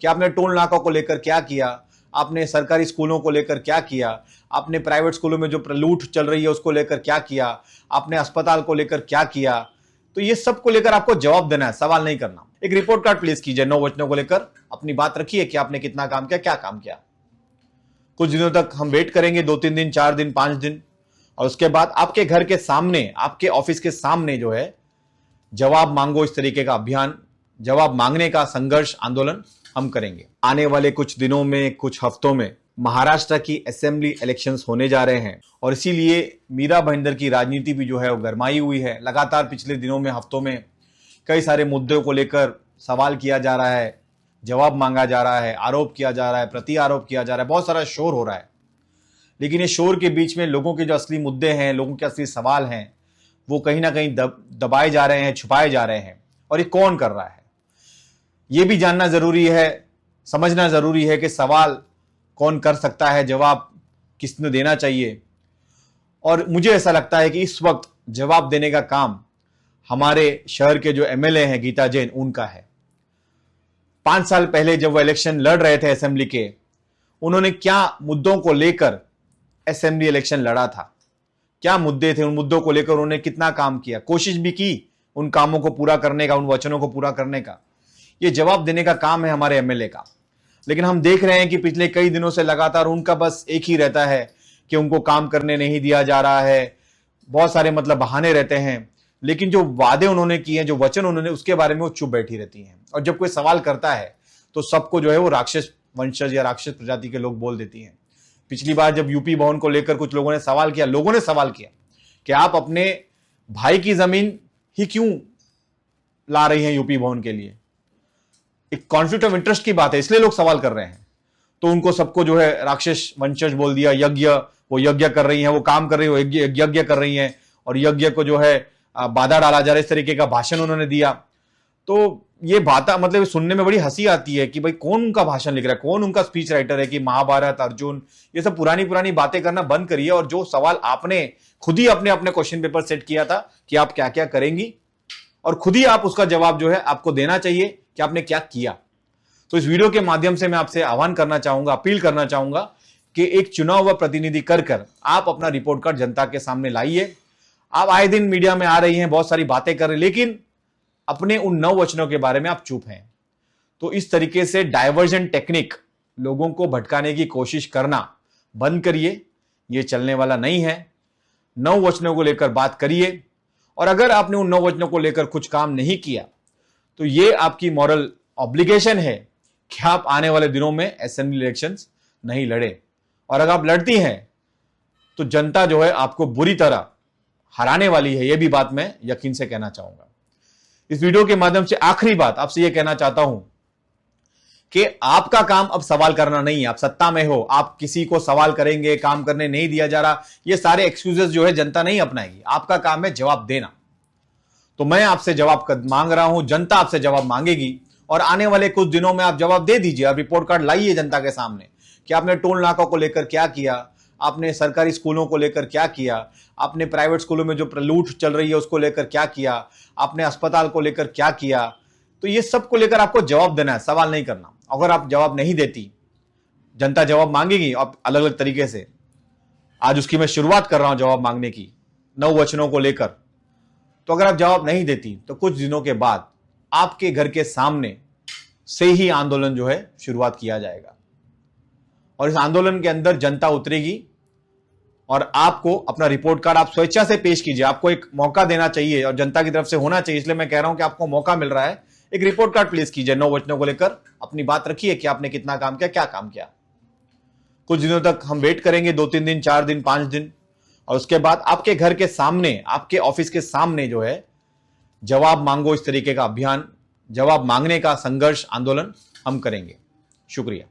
कि आपने टोल नाकों को लेकर क्या किया, आपने सरकारी स्कूलों को लेकर क्या किया, आपने प्राइवेट स्कूलों में जो लूट चल रही है उसको लेकर क्या किया, आपने अस्पताल को लेकर क्या किया। तो ये सब को लेकर आपको जवाब देना है, सवाल नहीं करना। एक रिपोर्ट कार्ड प्लेस कीजिए 9 वचनों को लेकर, अपनी बात रखिए कि आपने कितना काम किया, क्या काम किया। कुछ दिनों तक हम वेट करेंगे, 2-3 दिन, 4 दिन, 5 दिन, और उसके बाद आपके घर के सामने, आपके ऑफिस के सामने जो है जवाब मांगो इस तरीके का अभियान, जवाब मांगने का संघर्ष, आंदोलन हम करेंगे। आने वाले कुछ दिनों में, कुछ हफ्तों में महाराष्ट्र की असेंबली इलेक्शंस होने जा रहे हैं और इसीलिए मीरा भाईंदर की राजनीति भी जो है वो गरमाई हुई है। लगातार पिछले दिनों में, हफ्तों में कई सारे मुद्दों को लेकर सवाल किया जा रहा है, जवाब मांगा जा रहा है, आरोप किया जा रहा है, प्रति आरोप किया जा रहा है, बहुत सारा शोर हो रहा है। लेकिन ये शोर के बीच में लोगों के जो असली मुद्दे हैं, लोगों के असली सवाल हैं, वो कहीं ना कहीं दबाए जा रहे हैं, छुपाए जा रहे हैं। और ये कौन कर रहा है, ये भी जानना जरूरी है, समझना जरूरी है कि सवाल कौन कर सकता है, जवाब किसने देना चाहिए। और मुझे ऐसा लगता है कि इस वक्त जवाब देने का काम हमारे शहर के जो एमएलए हैं गीता जैन, उनका है। 5 साल पहले जब वो इलेक्शन लड़ रहे थे असेंबली के, उन्होंने क्या मुद्दों को लेकर असेंबली इलेक्शन लड़ा था, क्या मुद्दे थे, उन मुद्दों को लेकर उन्होंने कितना काम किया, कोशिश भी की उन कामों को पूरा करने का, उन वचनों को पूरा करने का। ये जवाब देने का काम है हमारे एमएलए का। लेकिन हम देख रहे हैं कि पिछले कई दिनों से लगातार उनका बस एक ही रहता है कि उनको काम करने नहीं दिया जा रहा है, बहुत सारे बहाने रहते हैं। लेकिन जो वादे उन्होंने किए हैं, जो वचन उन्होंने, उसके बारे में वो चुप बैठी रहती हैं। और जब कोई सवाल करता है तो सबको जो है वो राक्षस वंशज या राक्षस प्रजाति के लोग बोल देती हैं। पिछली बार जब यूपी भवन को लेकर कुछ लोगों ने सवाल किया कि आप अपने भाई की जमीन ही क्यों ला रही हैं यूपी भवन के लिए, एक कॉन्फ्लिक्ट ऑफ इंटरेस्ट की बात है, इसलिए लोग सवाल कर रहे हैं। तो उनको सबको जो है राक्षस वंशज बोल दिया, वो यज्ञ कर रही हैं, वो काम कर रही है, वो यज्ञ कर रही हैं, और यज्ञ को जो है बाधा डाला जा रहा है, इस तरीके का भाषण उन्होंने दिया। तो ये बात सुनने में बड़ी हंसी आती है कि भाई कौन उनका भाषण लिख रहा है, कौन उनका स्पीच राइटर है कि महाभारत, अर्जुन, ये सब पुरानी बातें करना बंद करिए। और जो सवाल आपने खुद ही अपने क्वेश्चन पेपर सेट किया था कि आप क्या क्या करेंगी, और खुद ही आप उसका जवाब जो है आपको देना चाहिए कि आपने क्या किया। तो इस वीडियो के माध्यम से मैं आपसे आह्वान करना चाहूंगा, अपील करना चाहूंगा कि एक चुना हुआ प्रतिनिधि कर आप अपना रिपोर्ट कार्ड जनता के सामने लाइए। आप आए दिन मीडिया में आ रही हैं, बहुत सारी बातें कर रहे हैं, लेकिन अपने उन 9 वचनों के बारे में आप चुप हैं। तो इस तरीके से डायवर्जन टेक्निक, लोगों को भटकाने की कोशिश करना बंद करिए, ये चलने वाला नहीं है। 9 वचनों को लेकर बात करिए, और अगर आपने उन 9 वचनों को लेकर कुछ काम नहीं किया तो ये आपकी मॉरल ऑब्लिगेशन है कि आप आने वाले दिनों में असेंबली इलेक्शंस नहीं लड़े। और अगर आप लड़ती हैं तो जनता जो है आपको बुरी तरह हराने वाली है, यह भी बात मैं यकीन से कहना चाहूंगा। इस वीडियो के माध्यम से आखिरी बात आपसे यह कहना चाहता हूं कि आपका काम अब सवाल करना नहीं है। आप सत्ता में हो, आप किसी को सवाल करेंगे, काम करने नहीं दिया जा रहा, ये सारे एक्सक्यूजेस जो है जनता नहीं अपनाएगी। आपका काम है जवाब देना। तो मैं आपसे जवाब मांग रहा हूं, जनता आपसे जवाब मांगेगी, और आने वाले कुछ दिनों में आप जवाब दे दीजिए। आप रिपोर्ट कार्ड लाइए जनता के सामने कि आपने टोल नाकों को लेकर क्या किया, आपने सरकारी स्कूलों को लेकर क्या किया, आपने प्राइवेट स्कूलों में जो लूट चल रही है उसको लेकर क्या किया, आपने अस्पताल को लेकर क्या किया। तो ये सब को लेकर आपको जवाब देना है, सवाल नहीं करना। अगर आप जवाब नहीं देती, जनता जवाब मांगेगी आप अलग अलग तरीके से। आज उसकी मैं शुरुआत कर रहा हूं जवाब मांगने की, 9 वचनों को लेकर। तो अगर आप जवाब नहीं देती तो कुछ दिनों के बाद आपके घर के सामने से ही आंदोलन जो है शुरुआत किया जाएगा, और इस आंदोलन के अंदर जनता उतरेगी, और आपको अपना रिपोर्ट कार्ड आप स्वेच्छा से पेश कीजिए। आपको एक मौका देना चाहिए और जनता की तरफ से होना चाहिए, इसलिए मैं कह रहा हूं कि आपको मौका मिल रहा है। एक रिपोर्ट कार्ड प्लेस कीजिए 9 वचनों को लेकर, अपनी बात रखिए कि आपने कितना काम किया, क्या काम किया। कुछ दिनों तक हम वेट करेंगे, 2-3 दिन, 4 दिन, 5 दिन, और उसके बाद आपके घर के सामने, आपके ऑफिस के सामने जो है जवाब मांगो इस तरीके का अभियान, जवाब मांगने का संघर्ष, आंदोलन हम करेंगे। शुक्रिया।